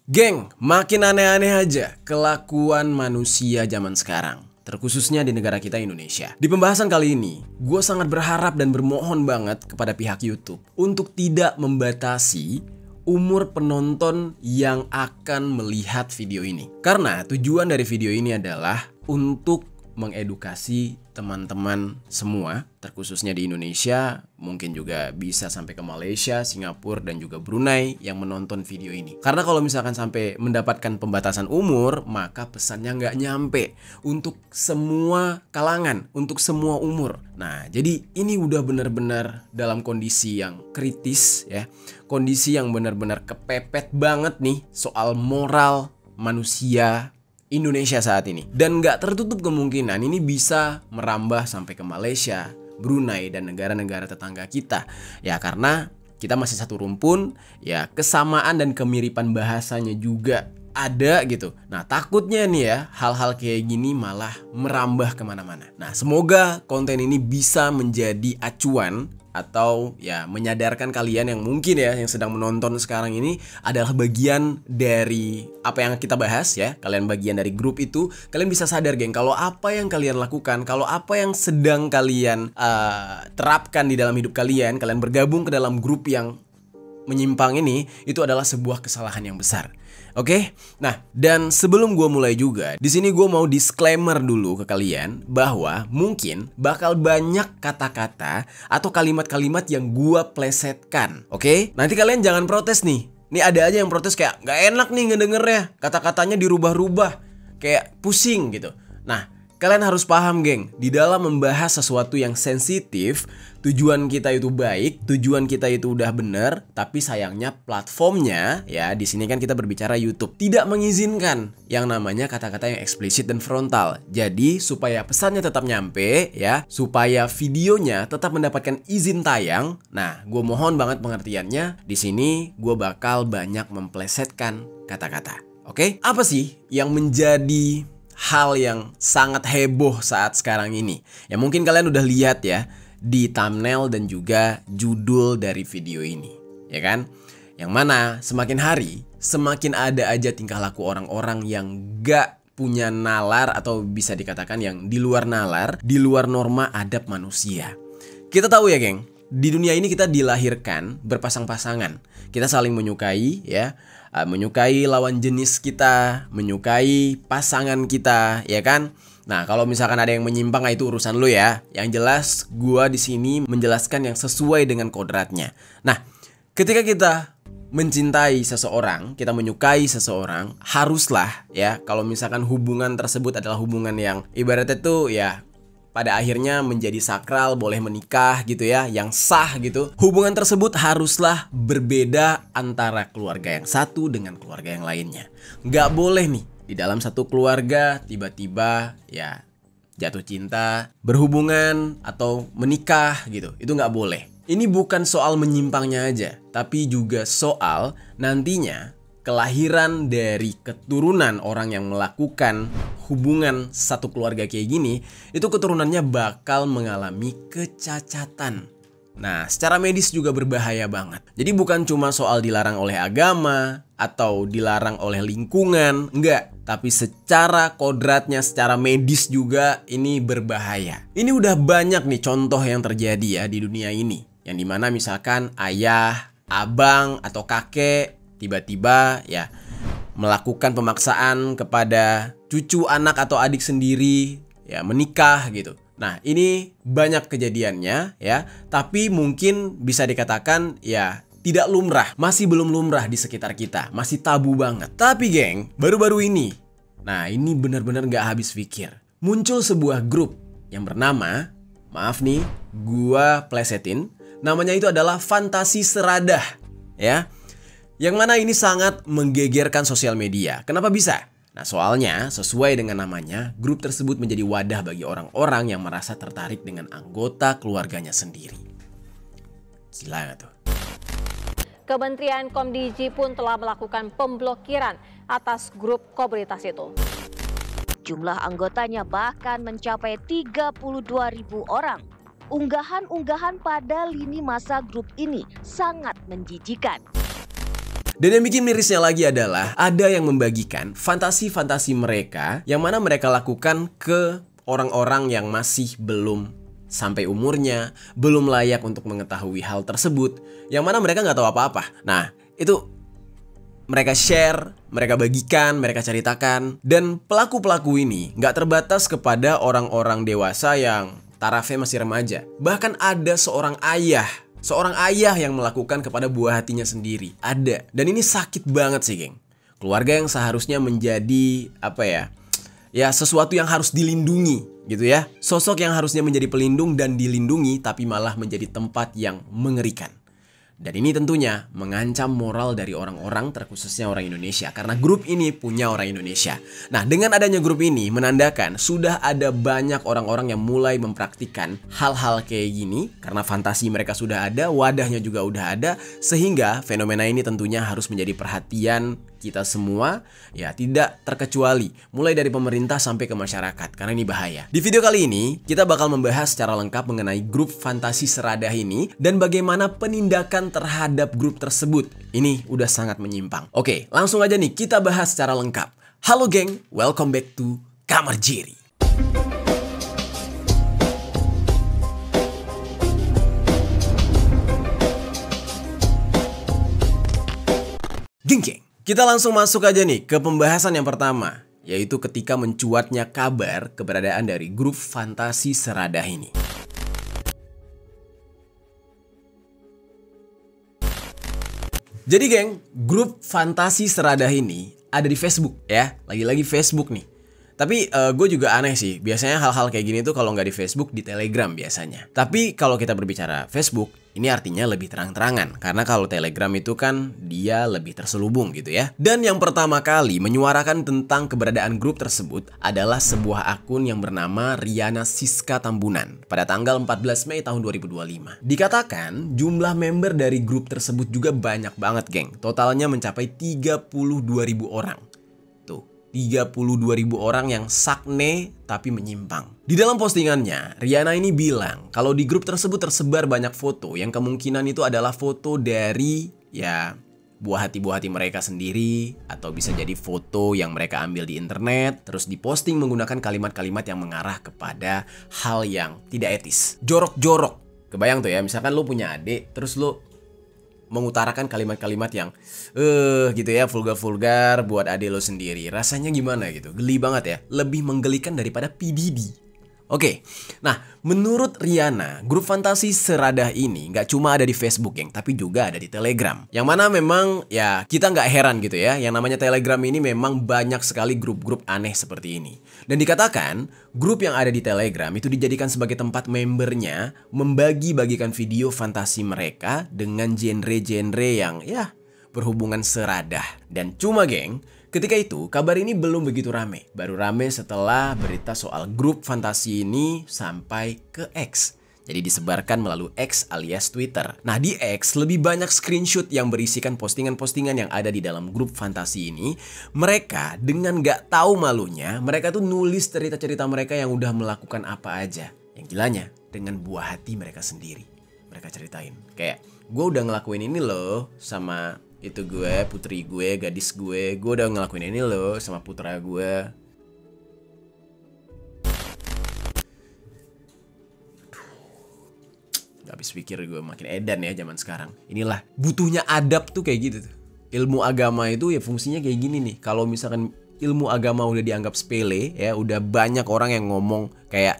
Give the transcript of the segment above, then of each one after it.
Geng, makin aneh-aneh aja kelakuan manusia zaman sekarang, terkhususnya di negara kita Indonesia. Di pembahasan kali ini, gue sangat berharap dan bermohon banget kepada pihak YouTube untuk tidak membatasi umur penonton yang akan melihat video ini. Karena tujuan dari video ini adalah untuk mengedukasi teman-teman semua, terkhususnya di Indonesia, mungkin juga bisa sampai ke Malaysia, Singapura, dan juga Brunei yang menonton video ini. Karena kalau misalkan sampai mendapatkan pembatasan umur, maka pesannya nggak nyampe untuk semua kalangan, untuk semua umur. Nah, jadi ini udah benar-benar dalam kondisi yang kritis ya, kondisi yang benar-benar kepepet banget nih soal moral manusia Indonesia saat ini. Dan nggak tertutup kemungkinan ini bisa merambah sampai ke Malaysia, Brunei, dan negara-negara tetangga kita. Ya karena kita masih satu rumpun, ya kesamaan dan kemiripan bahasanya juga ada gitu. Nah takutnya nih ya, hal-hal kayak gini malah merambah kemana-mana. Nah semoga konten ini bisa menjadi acuan atau ya menyadarkan kalian yang mungkin ya yang sedang menonton sekarang ini adalah bagian dari apa yang kita bahas ya. Kalian bagian dari grup itu, kalian bisa sadar geng kalau apa yang kalian lakukan, kalau apa yang sedang kalian terapkan di dalam hidup kalian, kalian bergabung ke dalam grup yang menyimpang ini, itu adalah sebuah kesalahan yang besar. Oke? Nah, dan sebelum gue mulai juga, di sini gue mau disclaimer dulu ke kalian bahwa mungkin bakal banyak kata-kata atau kalimat-kalimat yang gue plesetkan. Oke? Nanti kalian jangan protes nih. Nih ada aja yang protes kayak gak enak nih ngedengernya, kata-katanya dirubah-rubah, kayak pusing gitu. Nah, kalian harus paham geng, di dalam membahas sesuatu yang sensitif, tujuan kita itu baik, tujuan kita itu udah bener, tapi sayangnya platformnya, ya di sini kan kita berbicara YouTube, tidak mengizinkan yang namanya kata-kata yang eksplisit dan frontal. Jadi supaya pesannya tetap nyampe, ya, supaya videonya tetap mendapatkan izin tayang, nah gue mohon banget pengertiannya, di sini gue bakal banyak memplesetkan kata-kata. Oke? Apa sih yang menjadi hal yang sangat heboh saat sekarang ini? Ya mungkin kalian udah lihat ya di thumbnail dan juga judul dari video ini, ya kan? Yang mana semakin hari semakin ada aja tingkah laku orang-orang yang gak punya nalar atau bisa dikatakan yang di luar nalar, di luar norma adab manusia. Kita tahu ya geng, di dunia ini kita dilahirkan berpasang-pasangan. Kita saling menyukai ya, menyukai lawan jenis kita, menyukai pasangan kita, ya kan? Nah, kalau misalkan ada yang menyimpang, itu urusan lu ya. Yang jelas, gua di sini menjelaskan yang sesuai dengan kodratnya. Nah, ketika kita mencintai seseorang, kita menyukai seseorang, haruslah ya, kalau misalkan hubungan tersebut adalah hubungan yang ibaratnya tuh ya pada akhirnya menjadi sakral, boleh menikah gitu ya, yang sah gitu. Hubungan tersebut haruslah berbeda antara keluarga yang satu dengan keluarga yang lainnya. Nggak boleh nih di dalam satu keluarga tiba-tiba ya jatuh cinta, berhubungan atau menikah gitu. Itu nggak boleh. Ini bukan soal menyimpangnya aja, tapi juga soal nantinya kelahiran dari keturunan orang yang melakukan hubungan satu keluarga kayak gini, itu keturunannya bakal mengalami kecacatan. Nah, secara medis juga berbahaya banget. Jadi bukan cuma soal dilarang oleh agama atau dilarang oleh lingkungan, enggak. Tapi secara kodratnya, secara medis juga ini berbahaya. Ini udah banyak nih contoh yang terjadi ya di dunia ini. Yang dimana misalkan ayah, abang, atau kakek tiba-tiba ya melakukan pemaksaan kepada cucu, anak, atau adik sendiri ya menikah gitu. Nah ini banyak kejadiannya ya, tapi mungkin bisa dikatakan ya tidak lumrah, masih belum lumrah di sekitar kita, masih tabu banget. Tapi geng, baru-baru ini, nah ini benar-benar gak habis pikir, muncul sebuah grup yang bernama, maaf nih, gua plesetin, namanya itu adalah Fantasi Seradah ya. Yang mana ini sangat menggegerkan sosial media. Kenapa bisa? Nah soalnya sesuai dengan namanya, grup tersebut menjadi wadah bagi orang-orang yang merasa tertarik dengan anggota keluarganya sendiri. Gila gak tuh? Kementerian Komdiji pun telah melakukan pemblokiran atas grup komunitas itu. Jumlah anggotanya bahkan mencapai 32.000 orang. Unggahan-unggahan pada lini masa grup ini sangat menjijikan. Dan yang bikin mirisnya lagi adalah ada yang membagikan fantasi-fantasi mereka yang mana mereka lakukan ke orang-orang yang masih belum sampai umurnya, belum layak untuk mengetahui hal tersebut, yang mana mereka nggak tahu apa-apa. Nah, itu mereka share, mereka bagikan, mereka ceritakan. Dan pelaku-pelaku ini nggak terbatas kepada orang-orang dewasa yang tarafnya masih remaja. Bahkan ada seorang ayah yang melakukan kepada buah hatinya sendiri. Ada. Dan ini sakit banget sih, geng. Keluarga yang seharusnya menjadi ya sesuatu yang harus dilindungi gitu ya. Sosok yang harusnya menjadi pelindung dan dilindungi, tapi malah menjadi tempat yang mengerikan. Dan ini tentunya mengancam moral dari orang-orang, terkhususnya orang Indonesia, karena grup ini punya orang Indonesia. Nah, dengan adanya grup ini menandakan sudah ada banyak orang-orang yang mulai mempraktikkan hal-hal kayak gini, karena fantasi mereka sudah ada, wadahnya juga udah ada, sehingga fenomena ini tentunya harus menjadi perhatian kita semua, ya tidak terkecuali, mulai dari pemerintah sampai ke masyarakat, karena ini bahaya. Di video kali ini, kita bakal membahas secara lengkap mengenai grup fantasi seradah ini, dan bagaimana penindakan terhadap grup tersebut. Ini udah sangat menyimpang. Oke, langsung aja nih, kita bahas secara lengkap. Halo geng, welcome back to Kamar Jerry. Geng, kita langsung masuk aja nih ke pembahasan yang pertama, yaitu ketika mencuatnya kabar keberadaan dari grup fantasi seradah ini. Jadi geng, grup fantasi seradah ini ada di Facebook ya, lagi-lagi Facebook nih. Tapi gue juga aneh sih, biasanya hal-hal kayak gini tuh kalau nggak di Facebook, di Telegram biasanya. Tapi kalau kita berbicara Facebook, ini artinya lebih terang-terangan. Karena kalau Telegram itu kan dia lebih terselubung gitu ya. Dan yang pertama kali menyuarakan tentang keberadaan grup tersebut adalah sebuah akun yang bernama Riana Siska Tambunan pada tanggal 14 Mei tahun 2025. Dikatakan jumlah member dari grup tersebut juga banyak banget geng. Totalnya mencapai 32.000 orang. 32.000 orang yang sakne tapi menyimpang. Di dalam postingannya, Riana ini bilang kalau di grup tersebut tersebar banyak foto yang kemungkinan itu adalah foto dari ya buah hati mereka sendiri, atau bisa jadi foto yang mereka ambil di internet terus diposting menggunakan kalimat-kalimat yang mengarah kepada hal yang tidak etis. Jorok-jorok. Kebayang tuh ya, misalkan lo punya adik terus lo mengutarakan kalimat-kalimat yang gitu ya, vulgar-vulgar buat adik lo sendiri. Rasanya gimana gitu? Geli banget ya. Lebih menggelikan daripada P. Diddy. Oke, nah menurut Riana, grup fantasi seradah ini nggak cuma ada di Facebook geng, tapi juga ada di Telegram. Yang mana memang ya kita nggak heran gitu ya, yang namanya Telegram ini memang banyak sekali grup-grup aneh seperti ini. Dan dikatakan grup yang ada di Telegram itu dijadikan sebagai tempat membernya membagi-bagikan video fantasi mereka dengan genre-genre yang ya berhubungan seradah. Dan cuma geng, ketika itu kabar ini belum begitu rame. Baru rame setelah berita soal grup fantasi ini sampai ke X. Jadi disebarkan melalui X alias Twitter. Nah di X lebih banyak screenshot yang berisikan postingan-postingan yang ada di dalam grup fantasi ini. Mereka dengan gak tahu malunya, mereka tuh nulis cerita-cerita mereka yang udah melakukan apa aja. Yang gilanya dengan buah hati mereka sendiri. Mereka ceritain kayak, gue udah ngelakuin ini loh sama itu gue, putri gue, gadis gue udah ngelakuin ini loh sama putra gue. Gak habis pikir gue, makin edan ya zaman sekarang. Inilah butuhnya adab tuh kayak gitu tuh. Ilmu agama itu ya fungsinya kayak gini nih. Kalau misalkan ilmu agama udah dianggap sepele ya, udah banyak orang yang ngomong kayak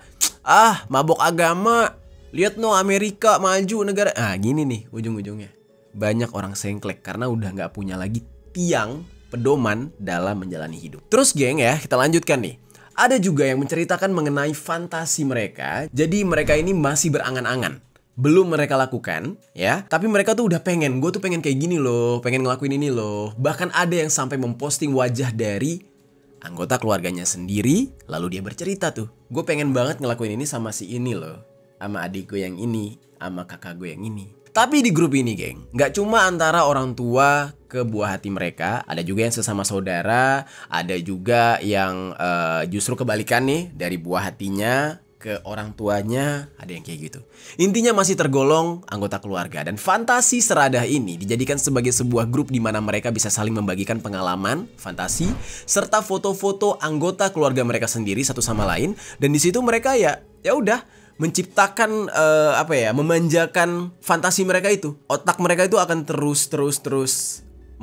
mabok agama, lihat no Amerika maju negara. Gini nih ujung-ujungnya. Banyak orang sengklek karena udah nggak punya lagi tiang pedoman dalam menjalani hidup. Terus geng ya, kita lanjutkan nih. Ada juga yang menceritakan mengenai fantasi mereka. Jadi mereka ini masih berangan-angan. Belum mereka lakukan ya, tapi mereka tuh udah pengen. Gue tuh pengen kayak gini loh, pengen ngelakuin ini loh. Bahkan ada yang sampai memposting wajah dari anggota keluarganya sendiri. Lalu dia bercerita tuh, gue pengen banget ngelakuin ini sama si ini loh, sama adik gue yang ini, sama kakak gue yang ini. Tapi di grup ini geng, nggak cuma antara orang tua ke buah hati mereka, ada juga yang sesama saudara, ada juga yang justru kebalikan nih, dari buah hatinya ke orang tuanya, ada yang kayak gitu. Intinya masih tergolong anggota keluarga. Dan fantasi seradah ini dijadikan sebagai sebuah grup di mana mereka bisa saling membagikan pengalaman, fantasi, serta foto-foto anggota keluarga mereka sendiri satu sama lain. Dan di situ mereka ya udah menciptakan memanjakan fantasi mereka itu. Otak mereka itu akan terus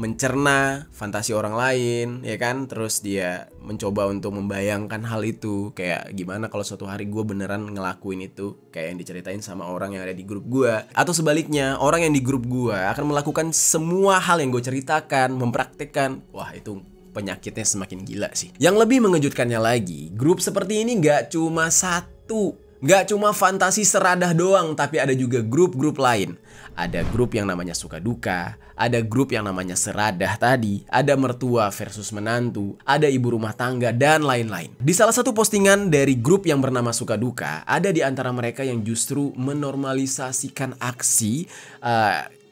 mencerna fantasi orang lain, ya kan? Terus dia mencoba untuk membayangkan hal itu, kayak gimana kalau suatu hari gue beneran ngelakuin itu, kayak yang diceritain sama orang yang ada di grup gue. Atau sebaliknya, orang yang di grup gue akan melakukan semua hal yang gue ceritakan, mempraktekkan. Wah, itu penyakitnya semakin gila sih. Yang lebih mengejutkannya lagi, grup seperti ini gak cuma satu, gak cuma fantasi seradah doang, tapi ada juga grup-grup lain. Ada grup yang namanya suka duka, ada grup yang namanya seradah tadi, ada mertua versus menantu, ada ibu rumah tangga, dan lain-lain. Di salah satu postingan dari grup yang bernama suka duka, ada di antara mereka yang justru menormalisasikan aksi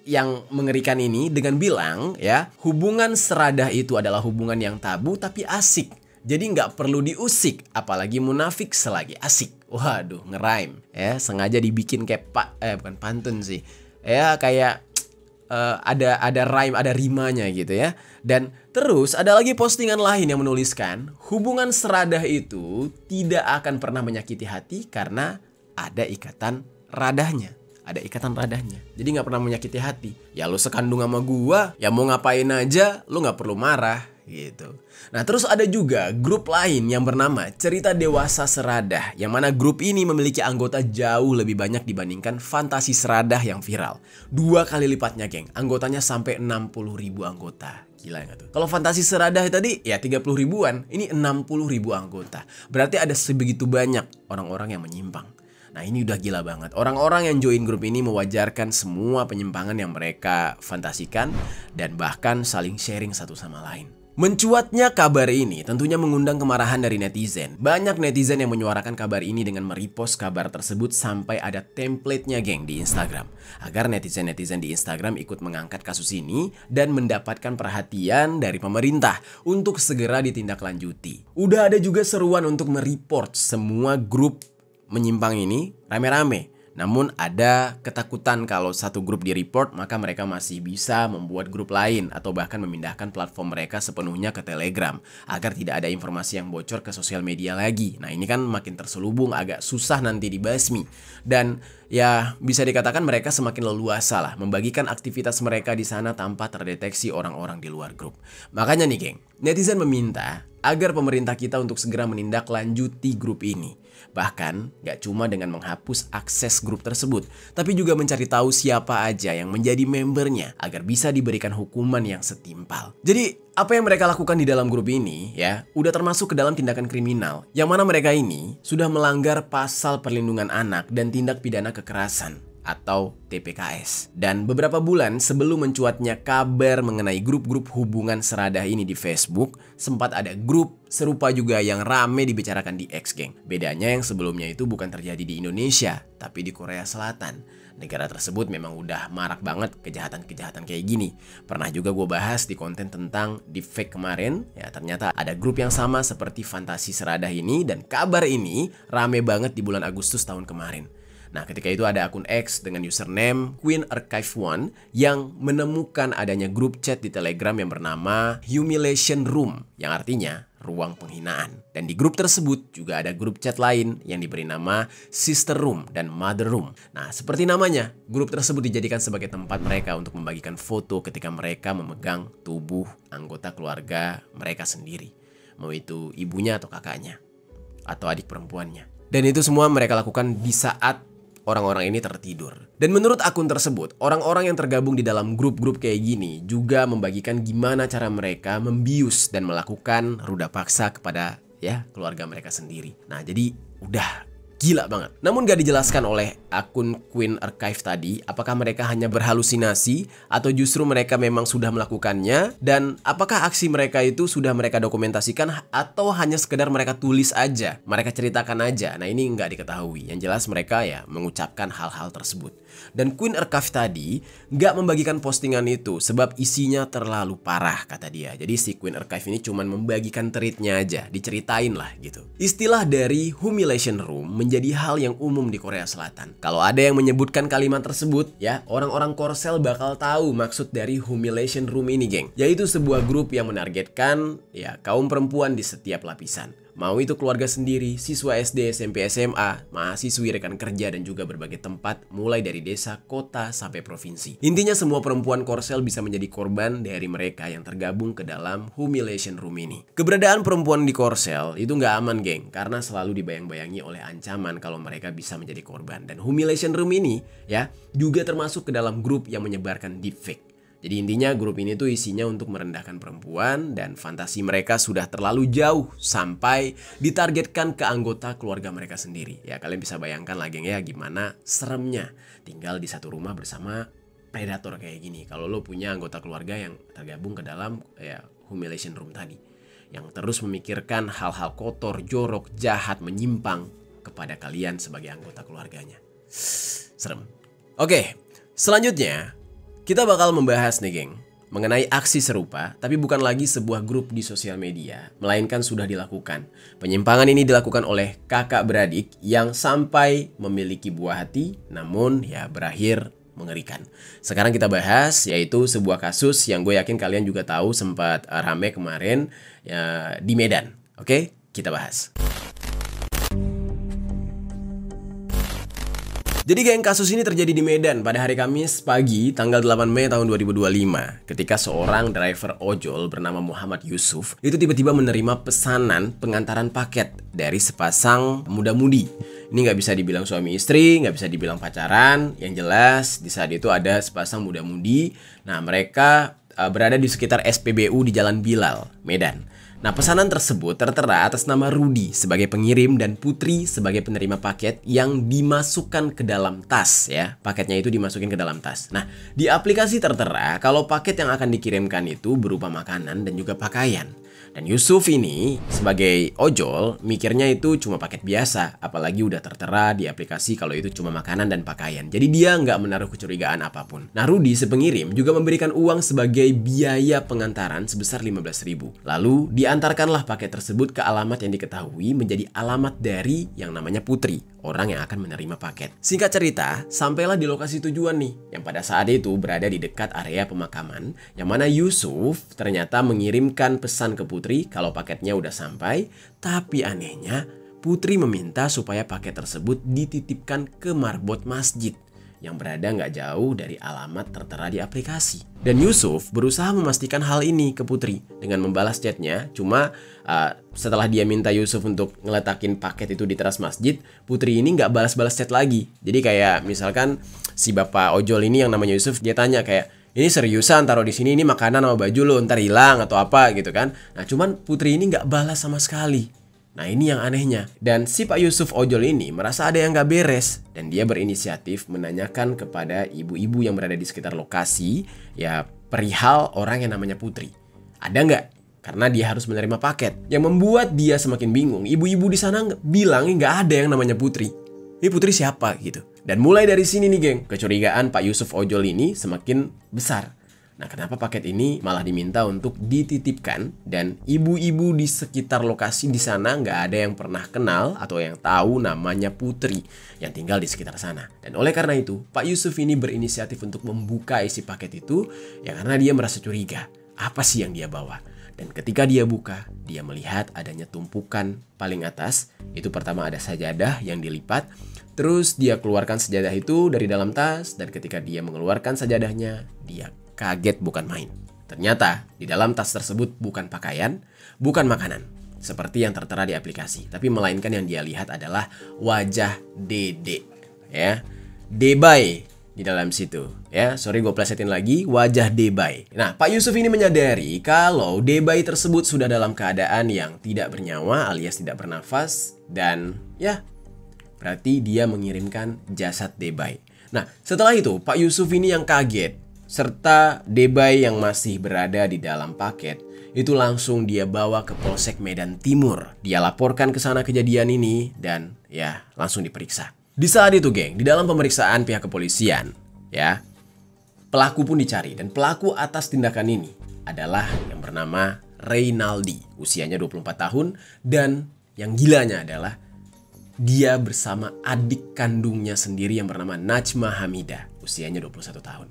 yang mengerikan ini dengan bilang, ya, hubungan seradah itu adalah hubungan yang tabu tapi asik. Jadi nggak perlu diusik, apalagi munafik selagi asik. Waduh, ngeraim. Ya, sengaja dibikin kayak bukan pantun sih. Ya, kayak ada rhyme, ada rimanya gitu ya. Dan terus ada lagi postingan lain yang menuliskan, hubungan seradah itu tidak akan pernah menyakiti hati karena ada ikatan radahnya. Ada ikatan radahnya. Jadi nggak pernah menyakiti hati. Ya lu sekandung sama gua, ya mau ngapain aja, lu nggak perlu marah gitu. Nah, terus ada juga grup lain yang bernama Cerita Dewasa Seradah, yang mana grup ini memiliki anggota jauh lebih banyak dibandingkan fantasi seradah yang viral. 2 kali lipatnya, geng. Anggotanya sampai 60.000 anggota. Gila nggak tuh? Kalau fantasi seradah tadi ya 30 ribuan, ini 60.000 anggota. Berarti ada sebegitu banyak orang-orang yang menyimpang. Nah, ini udah gila banget. Orang-orang yang join grup ini mewajarkan semua penyimpangan yang mereka fantasikan dan bahkan saling sharing satu sama lain. Mencuatnya kabar ini tentunya mengundang kemarahan dari netizen. Banyak netizen yang menyuarakan kabar ini dengan merepost kabar tersebut sampai ada template-nya, geng, di Instagram. Agar netizen-netizen di Instagram ikut mengangkat kasus ini dan mendapatkan perhatian dari pemerintah untuk segera ditindaklanjuti. Udah ada juga seruan untuk mereport semua grup menyimpang ini rame-rame. Namun ada ketakutan kalau satu grup di-report maka mereka masih bisa membuat grup lain atau bahkan memindahkan platform mereka sepenuhnya ke Telegram agar tidak ada informasi yang bocor ke sosial media lagi. Nah, ini kan makin terselubung, agak susah nanti dibasmi. Dan ya bisa dikatakan mereka semakin leluasa lah membagikan aktivitas mereka di sana tanpa terdeteksi orang-orang di luar grup. Makanya nih, geng, netizen meminta agar pemerintah kita untuk segera menindaklanjuti grup ini. Bahkan gak cuma dengan menghapus akses grup tersebut, tapi juga mencari tahu siapa aja yang menjadi membernya agar bisa diberikan hukuman yang setimpal. Jadi apa yang mereka lakukan di dalam grup ini ya udah termasuk ke dalam tindakan kriminal, yang mana mereka ini sudah melanggar pasal perlindungan anak dan tindak pidana kekerasan atau TPKS. Dan beberapa bulan sebelum mencuatnya kabar mengenai grup-grup hubungan seradah ini di Facebook, sempat ada grup serupa juga yang rame dibicarakan di X, geng. Bedanya yang sebelumnya itu bukan terjadi di Indonesia, tapi di Korea Selatan. Negara tersebut memang udah marak banget kejahatan-kejahatan kayak gini. Pernah juga gue bahas di konten tentang deepfake kemarin. Ya, ternyata ada grup yang sama seperti fantasi seradah ini, dan kabar ini rame banget di bulan Agustus tahun kemarin. Nah, ketika itu ada akun X dengan username Queen Archive 1 yang menemukan adanya grup chat di Telegram yang bernama Humiliation Room, yang artinya ruang penghinaan. Dan di grup tersebut juga ada grup chat lain yang diberi nama Sister Room dan Mother Room. Nah, seperti namanya, grup tersebut dijadikan sebagai tempat mereka untuk membagikan foto ketika mereka memegang tubuh anggota keluarga mereka sendiri, mau itu ibunya atau kakaknya atau adik perempuannya. Dan itu semua mereka lakukan di saat orang-orang ini tertidur. Dan menurut akun tersebut, orang-orang yang tergabung di dalam grup-grup kayak gini juga membagikan gimana cara mereka membius dan melakukan ruda paksa kepada keluarga mereka sendiri. Nah, jadi udah gila banget. Namun gak dijelaskan oleh akun Queen Archive tadi apakah mereka hanya berhalusinasi atau justru mereka memang sudah melakukannya, dan apakah aksi mereka itu sudah mereka dokumentasikan atau hanya sekedar mereka tulis aja, mereka ceritakan aja. Nah, ini nggak diketahui. Yang jelas mereka mengucapkan hal-hal tersebut. Dan Queen Archive tadi nggak membagikan postingan itu sebab isinya terlalu parah, kata dia. Jadi si Queen Archive ini cuma membagikan tweetnya aja, diceritain lah gitu. Istilah dari Humiliation Room menjadi hal yang umum di Korea Selatan. Kalau ada yang menyebutkan kalimat tersebut, ya orang-orang Korsel bakal tahu maksud dari humiliation room ini, geng. Yaitu sebuah grup yang menargetkan ya kaum perempuan di setiap lapisan. Mau itu keluarga sendiri, siswa SD, SMP, SMA, mahasiswi, rekan kerja, dan juga berbagai tempat, mulai dari desa, kota, sampai provinsi. Intinya semua perempuan Korsel bisa menjadi korban dari mereka yang tergabung ke dalam humiliation room ini. Keberadaan perempuan di Korsel itu nggak aman, geng, karena selalu dibayang-bayangi oleh ancaman kalau mereka bisa menjadi korban. Dan humiliation room ini ya juga termasuk ke dalam grup yang menyebarkan deepfake. Jadi intinya grup ini tuh isinya untuk merendahkan perempuan dan fantasi mereka sudah terlalu jauh sampai ditargetkan ke anggota keluarga mereka sendiri. Ya kalian bisa bayangkan lah geng ya gimana seremnya tinggal di satu rumah bersama predator kayak gini. Kalau lo punya anggota keluarga yang tergabung ke dalam ya humiliation room tadi. Yang terus memikirkan hal-hal kotor, jorok, jahat, menyimpang kepada kalian sebagai anggota keluarganya. Serem. Oke, selanjutnya kita bakal membahas nih geng, mengenai aksi serupa, tapi bukan lagi sebuah grup di sosial media, melainkan sudah dilakukan. Penyimpangan ini dilakukan oleh kakak beradik yang sampai memiliki buah hati, namun ya berakhir mengerikan. Sekarang kita bahas, yaitu sebuah kasus yang gue yakin kalian juga tahu sempat rame kemarin ya, di Medan. Oke, kita bahas. Jadi geng, kasus ini terjadi di Medan pada hari Kamis pagi tanggal 8 Mei tahun 2025 ketika seorang driver ojol bernama Muhammad Yusuf itu tiba-tiba menerima pesanan pengantaran paket dari sepasang muda-mudi. Ini nggak bisa dibilang suami istri, nggak bisa dibilang pacaran, yang jelas di saat itu ada sepasang muda-mudi. Nah mereka berada di sekitar SPBU di Jalan Bilal, Medan. Nah, pesanan tersebut tertera atas nama Rudy sebagai pengirim dan Putri sebagai penerima paket yang dimasukkan ke dalam tas ya. Paketnya itu dimasukin ke dalam tas. Nah, di aplikasi tertera kalau paket yang akan dikirimkan itu berupa makanan dan juga pakaian. Dan Yusuf ini sebagai ojol mikirnya itu cuma paket biasa, apalagi udah tertera di aplikasi kalau itu cuma makanan dan pakaian. Jadi dia nggak menaruh kecurigaan apapun. Nah Rudy si pengirim juga memberikan uang sebagai biaya pengantaran sebesar 15.000. Lalu diantarkanlah paket tersebut ke alamat yang diketahui menjadi alamat dari yang namanya Putri, orang yang akan menerima paket. Singkat cerita, sampailah di lokasi tujuan nih, yang pada saat itu berada di dekat area pemakaman, yang mana Yusuf ternyata mengirimkan pesan ke Putri kalau paketnya udah sampai, tapi anehnya Putri meminta supaya paket tersebut dititipkan ke marbot masjid yang berada nggak jauh dari alamat tertera di aplikasi. Dan Yusuf berusaha memastikan hal ini ke Putri dengan membalas chatnya. Cuma setelah dia minta Yusuf untuk ngeletakin paket itu di teras masjid, Putri ini nggak balas-balas chat lagi. Jadi kayak misalkan si bapak ojol ini yang namanya Yusuf, dia tanya kayak, ini seriusan taruh di sini, ini makanan sama baju lo ntar hilang atau apa gitu kan. Nah cuman Putri ini nggak balas sama sekali. Nah ini yang anehnya. Dan si Pak Yusuf ojol ini merasa ada yang gak beres. Dan dia berinisiatif menanyakan kepada ibu-ibu yang berada di sekitar lokasi ya perihal orang yang namanya Putri. Ada nggak? Karena dia harus menerima paket. Yang membuat dia semakin bingung. Ibu-ibu di sana bilang nggak ada yang namanya Putri. Ini Putri siapa gitu. Dan mulai dari sini nih geng, kecurigaan Pak Yusuf ojol ini semakin besar. Nah kenapa paket ini malah diminta untuk dititipkan dan ibu-ibu di sekitar lokasi di sana nggak ada yang pernah kenal atau yang tahu namanya Putri yang tinggal di sekitar sana. Dan oleh karena itu Pak Yusuf ini berinisiatif untuk membuka isi paket itu ya karena dia merasa curiga apa sih yang dia bawa. Dan ketika dia buka, dia melihat adanya tumpukan paling atas. Itu pertama ada sajadah yang dilipat. Terus dia keluarkan sajadah itu dari dalam tas dan ketika dia mengeluarkan sajadahnya, dia kaget bukan main. Ternyata di dalam tas tersebut bukan pakaian, bukan makanan seperti yang tertera di aplikasi, tapi melainkan yang dia lihat adalah wajah Dede, ya, Debay di dalam situ, ya. Sorry gue plesetin lagi, wajah Debay. Nah, Pak Yusuf ini menyadari kalau Debay tersebut sudah dalam keadaan yang tidak bernyawa alias tidak bernafas dan ya, berarti dia mengirimkan jasad Debay. Nah, setelah itu Pak Yusuf ini yang kaget. Serta Debay yang masih berada di dalam paket itu langsung dia bawa ke Polsek Medan Timur. Dia laporkan ke sana kejadian ini dan ya langsung diperiksa. Di saat itu geng, di dalam pemeriksaan pihak kepolisian ya, pelaku pun dicari dan pelaku atas tindakan ini adalah yang bernama Reynaldi, usianya 24 tahun dan yang gilanya adalah dia bersama adik kandungnya sendiri yang bernama Najma Hamidah, usianya 21 tahun.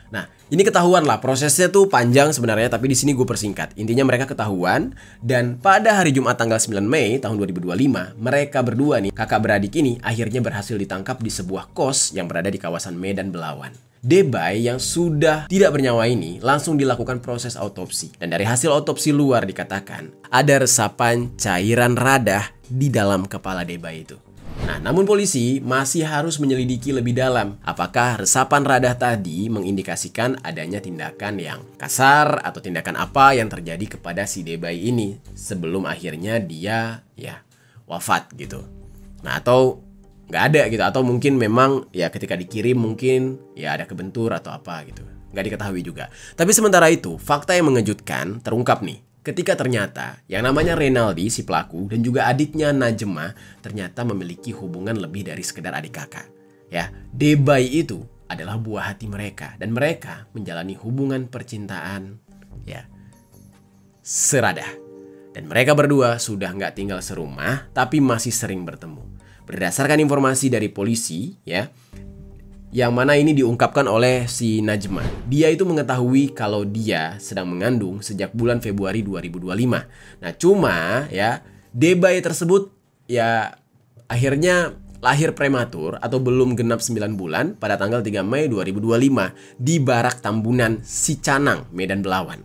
Nah, ini ketahuan lah, prosesnya tuh panjang sebenarnya, tapi di sini gue persingkat. Intinya mereka ketahuan, dan pada hari Jumat tanggal 9 Mei tahun 2025, mereka berdua nih, kakak beradik ini, akhirnya berhasil ditangkap di sebuah kos yang berada di kawasan Medan Belawan. Debay yang sudah tidak bernyawa ini langsung dilakukan proses autopsi. Dan dari hasil autopsi luar dikatakan, ada resapan cairan radah di dalam kepala Debay itu. Nah, namun polisi masih harus menyelidiki lebih dalam apakah resapan radah tadi mengindikasikan adanya tindakan yang kasar atau tindakan apa yang terjadi kepada si Debay ini sebelum akhirnya dia wafat gitu. Nah, atau nggak ada gitu, atau mungkin memang ya ketika dikirim mungkin ya ada kebentur atau apa gitu. Nggak diketahui juga. Tapi sementara itu, fakta yang mengejutkan terungkap nih. Ketika ternyata yang namanya Renaldi si pelaku dan juga adiknya Najma ternyata memiliki hubungan lebih dari sekedar adik kakak. Ya, Debay itu adalah buah hati mereka dan mereka menjalani hubungan percintaan seradah. Dan mereka berdua sudah nggak tinggal serumah tapi masih sering bertemu. Berdasarkan informasi dari polisi yang mana ini diungkapkan oleh si Najma. Dia itu mengetahui kalau dia sedang mengandung sejak bulan Februari 2025. Nah, cuma Debay tersebut akhirnya lahir prematur atau belum genap 9 bulan pada tanggal 3 Mei 2025 di Barak Tambunan, Sicanang, Medan Belawan.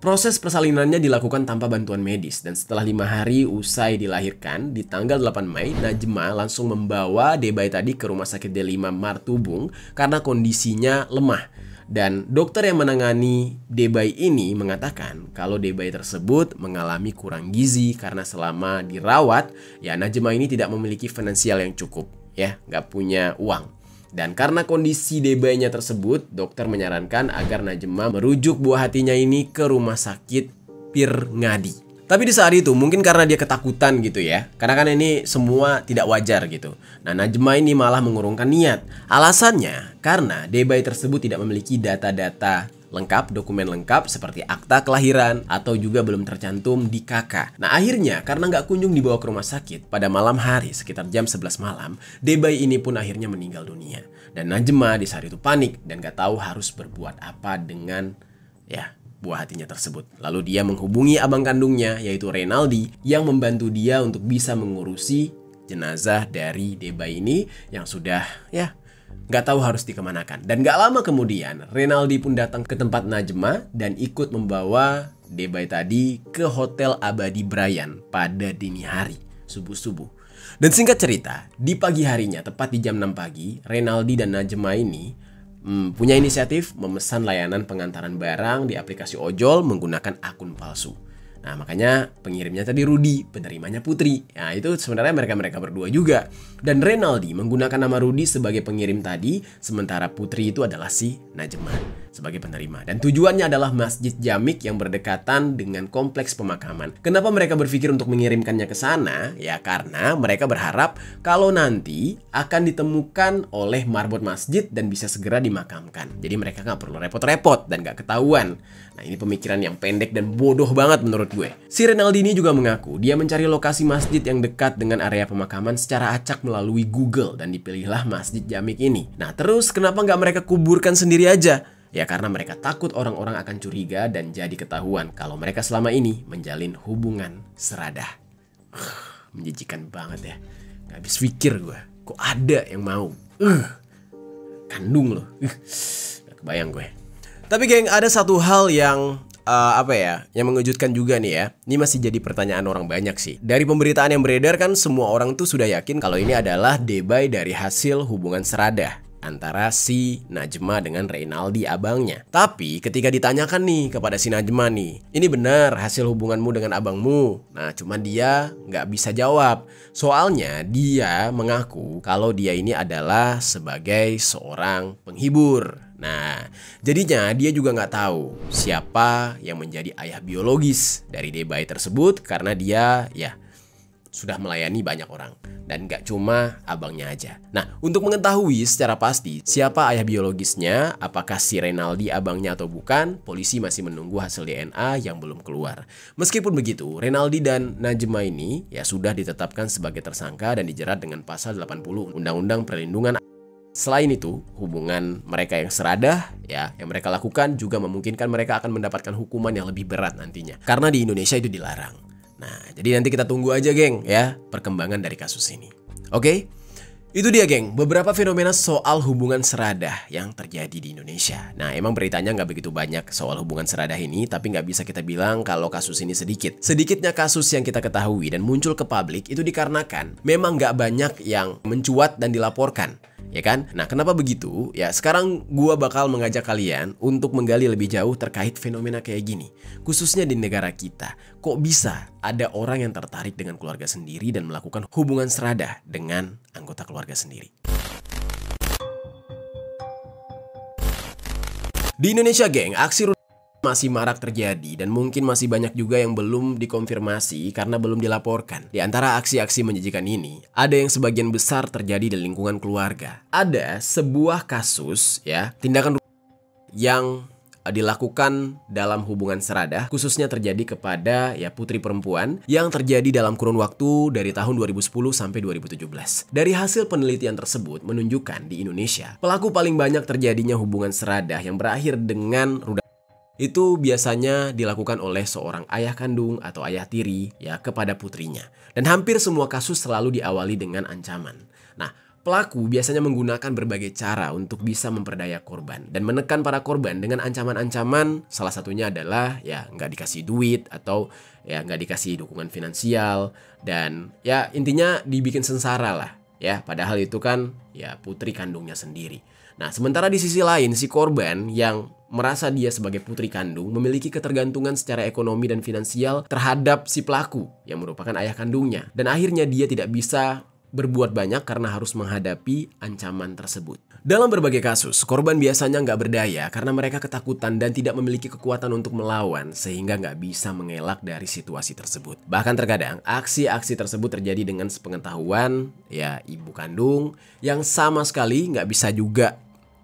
Proses persalinannya dilakukan tanpa bantuan medis dan setelah 5 hari usai dilahirkan di tanggal 8 Mei, Najma langsung membawa Debay tadi ke Rumah Sakit D5 Martubung karena kondisinya lemah. Dan dokter yang menangani Debay ini mengatakan kalau Debay tersebut mengalami kurang gizi karena selama dirawat Najma ini tidak memiliki finansial yang cukup, nggak punya uang. Dan karena kondisi Debaynya tersebut, dokter menyarankan agar Najma merujuk buah hatinya ini ke rumah sakit Pirngadi. Tapi di saat itu mungkin karena dia ketakutan gitu karena kan ini semua tidak wajar gitu. Nah, Najma ini malah mengurungkan niat. Alasannya karena Debay tersebut tidak memiliki data-data lengkap, dokumen lengkap seperti akta kelahiran atau juga belum tercantum di KK. Nah, akhirnya karena nggak kunjung dibawa ke rumah sakit pada malam hari sekitar jam 11 malam, Debay ini pun akhirnya meninggal dunia. Dan Najma di saat itu panik dan nggak tahu harus berbuat apa dengan buah hatinya tersebut. Lalu dia menghubungi abang kandungnya yaitu Renaldi yang membantu dia untuk bisa mengurusi jenazah dari Debay ini yang sudah nggak tahu harus dikemanakan. Dan gak lama kemudian Renaldi pun datang ke tempat Najma dan ikut membawa Debay tadi ke Hotel Abadi Brian pada dini hari, subuh-subuh. Dan singkat cerita, di pagi harinya tepat di jam 6 pagi, Renaldi dan Najma ini punya inisiatif memesan layanan pengantaran barang di aplikasi ojol menggunakan akun palsu. Nah, makanya pengirimnya tadi Rudi, penerimanya Putri. Nah, itu sebenarnya mereka berdua juga. Dan Renaldi menggunakan nama Rudi sebagai pengirim tadi, sementara Putri itu adalah si Najma sebagai penerima. Dan tujuannya adalah Masjid Jamik yang berdekatan dengan kompleks pemakaman. Kenapa mereka berpikir untuk mengirimkannya ke sana? Ya karena mereka berharap kalau nanti akan ditemukan oleh marbot masjid dan bisa segera dimakamkan. Jadi mereka nggak perlu repot-repot dan nggak ketahuan. Nah, ini pemikiran yang pendek dan bodoh banget menurut gue. Si Renaldi ini juga mengaku dia mencari lokasi masjid yang dekat dengan area pemakaman secara acak melalui Google dan dipilihlah Masjid Jamik ini. Nah, terus kenapa nggak mereka kuburkan sendiri aja? Ya karena mereka takut orang-orang akan curiga dan jadi ketahuan kalau mereka selama ini menjalin hubungan seradah. Menjijikan banget ya. Gak habis pikir gue. Kok ada yang mau? Kandung loh. Gak kebayang gue. Tapi geng, ada satu hal yang yang mengejutkan juga nih ya. Ini masih jadi pertanyaan orang banyak sih. Dari pemberitaan yang beredar kan semua orang tuh sudah yakin kalau ini adalah Debay dari hasil hubungan seradah antara si Najma dengan Renaldi abangnya. Tapi ketika ditanyakan nih kepada si Najma nih, ini benar hasil hubunganmu dengan abangmu? Nah, cuman dia nggak bisa jawab. Soalnya dia mengaku kalau dia ini adalah sebagai seorang penghibur. Nah, jadinya dia juga nggak tahu siapa yang menjadi ayah biologis dari Debay tersebut karena dia sudah melayani banyak orang. Dan gak cuma abangnya aja. Nah, untuk mengetahui secara pasti siapa ayah biologisnya, apakah si Renaldi abangnya atau bukan, polisi masih menunggu hasil DNA yang belum keluar. Meskipun begitu, Renaldi dan Najma ini ya sudah ditetapkan sebagai tersangka dan dijerat dengan pasal 80 Undang-Undang Perlindungan. Selain itu, hubungan mereka yang seradah ya yang mereka lakukan juga memungkinkan mereka akan mendapatkan hukuman yang lebih berat nantinya. Karena di Indonesia itu dilarang. Nah, jadi nanti kita tunggu aja, geng, ya, perkembangan dari kasus ini. Oke? Itu dia, geng, beberapa fenomena soal hubungan seradah yang terjadi di Indonesia. Nah, emang beritanya nggak begitu banyak soal hubungan seradah ini, tapi nggak bisa kita bilang kalau kasus ini sedikit. Sedikitnya kasus yang kita ketahui dan muncul ke publik itu dikarenakan memang nggak banyak yang mencuat dan dilaporkan. Ya kan? Nah, kenapa begitu? Ya, sekarang gua bakal mengajak kalian untuk menggali lebih jauh terkait fenomena kayak gini. Khususnya di negara kita. Kok bisa ada orang yang tertarik dengan keluarga sendiri dan melakukan hubungan seradah dengan anggota keluarga sendiri? Di Indonesia, geng, aksi masih marak terjadi dan mungkin masih banyak juga yang belum dikonfirmasi karena belum dilaporkan. Di antara aksi-aksi menjijikan ini, ada yang sebagian besar terjadi di lingkungan keluarga. Ada sebuah kasus ya, tindakan yang dilakukan dalam hubungan seradah khususnya terjadi kepada ya putri perempuan yang terjadi dalam kurun waktu dari tahun 2010 sampai 2017. Dari hasil penelitian tersebut menunjukkan di Indonesia, pelaku paling banyak terjadinya hubungan seradah yang berakhir dengan rudal itu biasanya dilakukan oleh seorang ayah kandung atau ayah tiri ya kepada putrinya. Dan hampir semua kasus selalu diawali dengan ancaman. Nah, pelaku biasanya menggunakan berbagai cara untuk bisa memperdaya korban dan menekan para korban dengan ancaman-ancaman. Salah satunya adalah ya nggak dikasih duit atau ya nggak dikasih dukungan finansial dan ya intinya dibikin sengsara lah ya. Padahal itu kan ya putri kandungnya sendiri. Nah, sementara di sisi lain si korban yang merasa dia sebagai putri kandung memiliki ketergantungan secara ekonomi dan finansial terhadap si pelaku yang merupakan ayah kandungnya. Dan akhirnya dia tidak bisa berbuat banyak karena harus menghadapi ancaman tersebut. Dalam berbagai kasus, korban biasanya nggak berdaya karena mereka ketakutan dan tidak memiliki kekuatan untuk melawan sehingga nggak bisa mengelak dari situasi tersebut. Bahkan terkadang aksi-aksi tersebut terjadi dengan sepengetahuan ya ibu kandung yang sama sekali nggak bisa juga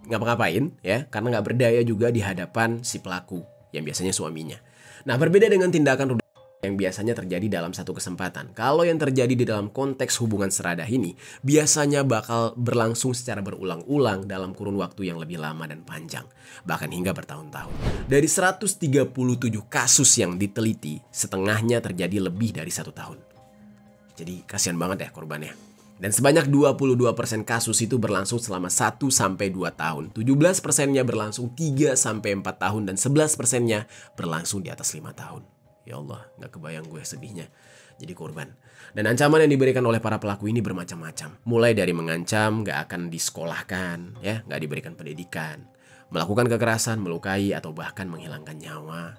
ngapa-ngapain ya karena nggak berdaya juga di hadapan si pelaku yang biasanya suaminya. Nah, berbeda dengan tindakan yang biasanya terjadi dalam satu kesempatan. Kalau yang terjadi di dalam konteks hubungan seradah ini biasanya bakal berlangsung secara berulang-ulang dalam kurun waktu yang lebih lama dan panjang, bahkan hingga bertahun-tahun. Dari 137 kasus yang diteliti, setengahnya terjadi lebih dari 1 tahun. Jadi kasihan banget ya korbannya. Dan sebanyak 22% kasus itu berlangsung selama 1-2 tahun. 17%-nya berlangsung 3-4 tahun. Dan 11%-nya berlangsung di atas 5 tahun. Ya Allah, gak kebayang gue sedihnya jadi korban. Dan ancaman yang diberikan oleh para pelaku ini bermacam-macam. Mulai dari mengancam gak akan disekolahkan, ya, gak diberikan pendidikan, melakukan kekerasan, melukai, atau bahkan menghilangkan nyawa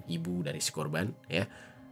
ibu dari si korban. Ya.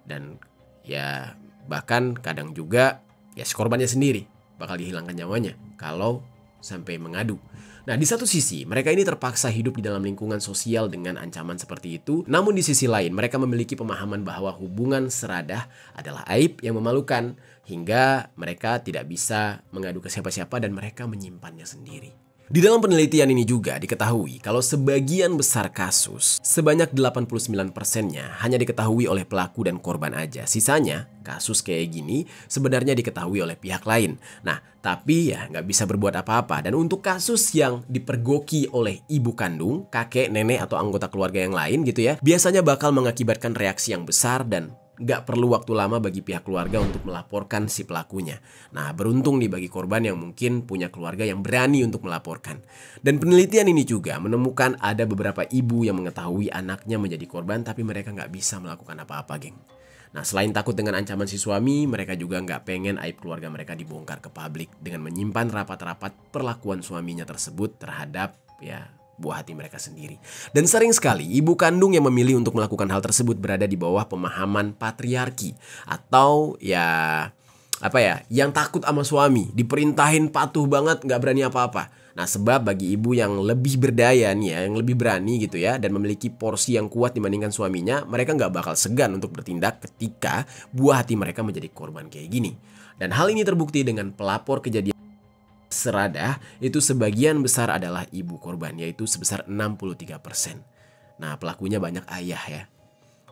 Dan ya bahkan kadang juga ya si korbannya sendiri bakal dihilangkan nyawanya kalau sampai mengadu. Nah, di satu sisi mereka ini terpaksa hidup di dalam lingkungan sosial dengan ancaman seperti itu. Namun di sisi lain mereka memiliki pemahaman bahwa hubungan seradah adalah aib yang memalukan hingga mereka tidak bisa mengadu ke siapa-siapa dan mereka menyimpannya sendiri. Di dalam penelitian ini juga diketahui kalau sebagian besar kasus, sebanyak 89%-nya hanya diketahui oleh pelaku dan korban aja. Sisanya, kasus kayak gini sebenarnya diketahui oleh pihak lain. Nah, tapi ya nggak bisa berbuat apa-apa. Dan untuk kasus yang dipergoki oleh ibu kandung, kakek, nenek, atau anggota keluarga yang lain gitu ya, biasanya bakal mengakibatkan reaksi yang besar dan nggak perlu waktu lama bagi pihak keluarga untuk melaporkan si pelakunya. Nah, beruntung nih bagi korban yang mungkin punya keluarga yang berani untuk melaporkan. Dan penelitian ini juga menemukan ada beberapa ibu yang mengetahui anaknya menjadi korban tapi mereka nggak bisa melakukan apa-apa, geng. Nah, selain takut dengan ancaman si suami, mereka juga nggak pengen aib keluarga mereka dibongkar ke publik dengan menyimpan rapat-rapat perlakuan suaminya tersebut terhadap ya buah hati mereka sendiri. Dan sering sekali ibu kandung yang memilih untuk melakukan hal tersebut berada di bawah pemahaman patriarki atau ya apa ya, yang takut sama suami, diperintahin patuh banget, nggak berani apa-apa. Nah, sebab bagi ibu yang lebih berdaya nih ya, yang lebih berani gitu ya, dan memiliki porsi yang kuat dibandingkan suaminya, mereka nggak bakal segan untuk bertindak ketika buah hati mereka menjadi korban kayak gini. Dan hal ini terbukti dengan pelapor kejadian Seradah itu sebagian besar adalah ibu korban, yaitu sebesar 63%. Nah, pelakunya banyak ayah ya.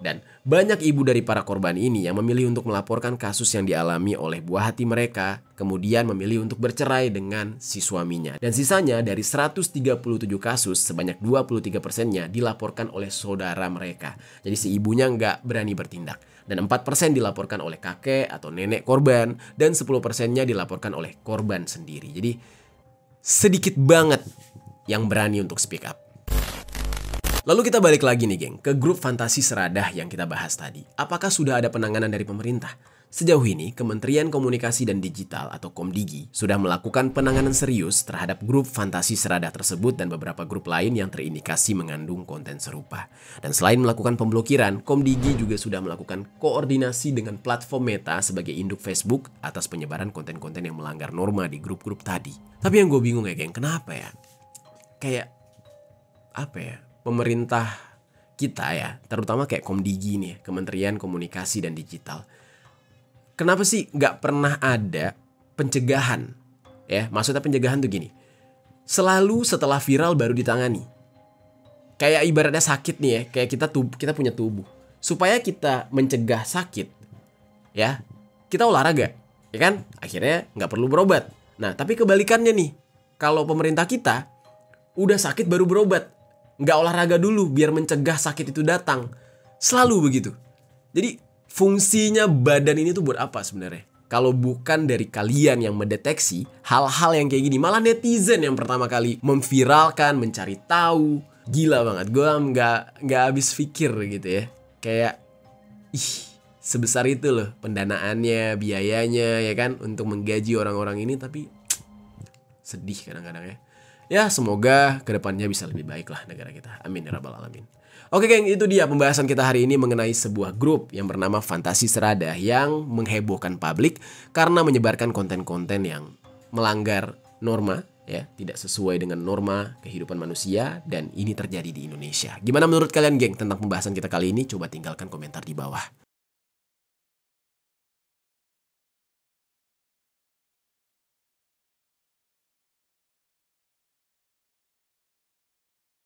Dan banyak ibu dari para korban ini yang memilih untuk melaporkan kasus yang dialami oleh buah hati mereka, kemudian memilih untuk bercerai dengan si suaminya. Dan sisanya dari 137 kasus, sebanyak 23%-nya dilaporkan oleh saudara mereka. Jadi si ibunya nggak berani bertindak. Dan 4% dilaporkan oleh kakek atau nenek korban, dan 10%-nya dilaporkan oleh korban sendiri. Jadi sedikit banget yang berani untuk speak up. Lalu kita balik lagi nih geng, ke grup fantasi Seradah yang kita bahas tadi. Apakah sudah ada penanganan dari pemerintah? Sejauh ini, Kementerian Komunikasi dan Digital atau Komdigi sudah melakukan penanganan serius terhadap grup fantasi Seradah tersebut dan beberapa grup lain yang terindikasi mengandung konten serupa. Dan selain melakukan pemblokiran, Komdigi juga sudah melakukan koordinasi dengan platform Meta sebagai induk Facebook atas penyebaran konten-konten yang melanggar norma di grup-grup tadi. Tapi yang gue bingung ya geng, kenapa ya? Kayak, apa ya? Pemerintah kita ya, terutama kayak Komdigi nih, Kementerian Komunikasi dan Digital. Kenapa sih nggak pernah ada pencegahan? Ya, maksudnya pencegahan tuh gini. Selalu setelah viral baru ditangani. Kayak ibaratnya sakit nih ya, kayak kita punya tubuh. Supaya kita mencegah sakit, ya, kita olahraga, ya kan? Akhirnya nggak perlu berobat. Nah, tapi kebalikannya nih, kalau pemerintah kita udah sakit baru berobat. Nggak olahraga dulu biar mencegah sakit itu datang. Selalu begitu. Jadi fungsinya badan ini tuh buat apa sebenarnya? Kalau bukan dari kalian yang mendeteksi hal-hal yang kayak gini. Malah netizen yang pertama kali memviralkan, mencari tahu. Gila banget. Gue nggak habis pikir gitu ya. Kayak sebesar itu loh pendanaannya, biayanya ya kan, untuk menggaji orang-orang ini. Tapi sedih kadang-kadang ya. Ya, semoga kedepannya bisa lebih baik lah negara kita. Amin ya rabbal alamin. Oke geng, itu dia pembahasan kita hari ini mengenai sebuah grup yang bernama Fantasi Seradah yang menghebohkan publik karena menyebarkan konten-konten yang melanggar norma, ya, tidak sesuai dengan norma kehidupan manusia, dan ini terjadi di Indonesia. Gimana menurut kalian geng tentang pembahasan kita kali ini? Coba tinggalkan komentar di bawah.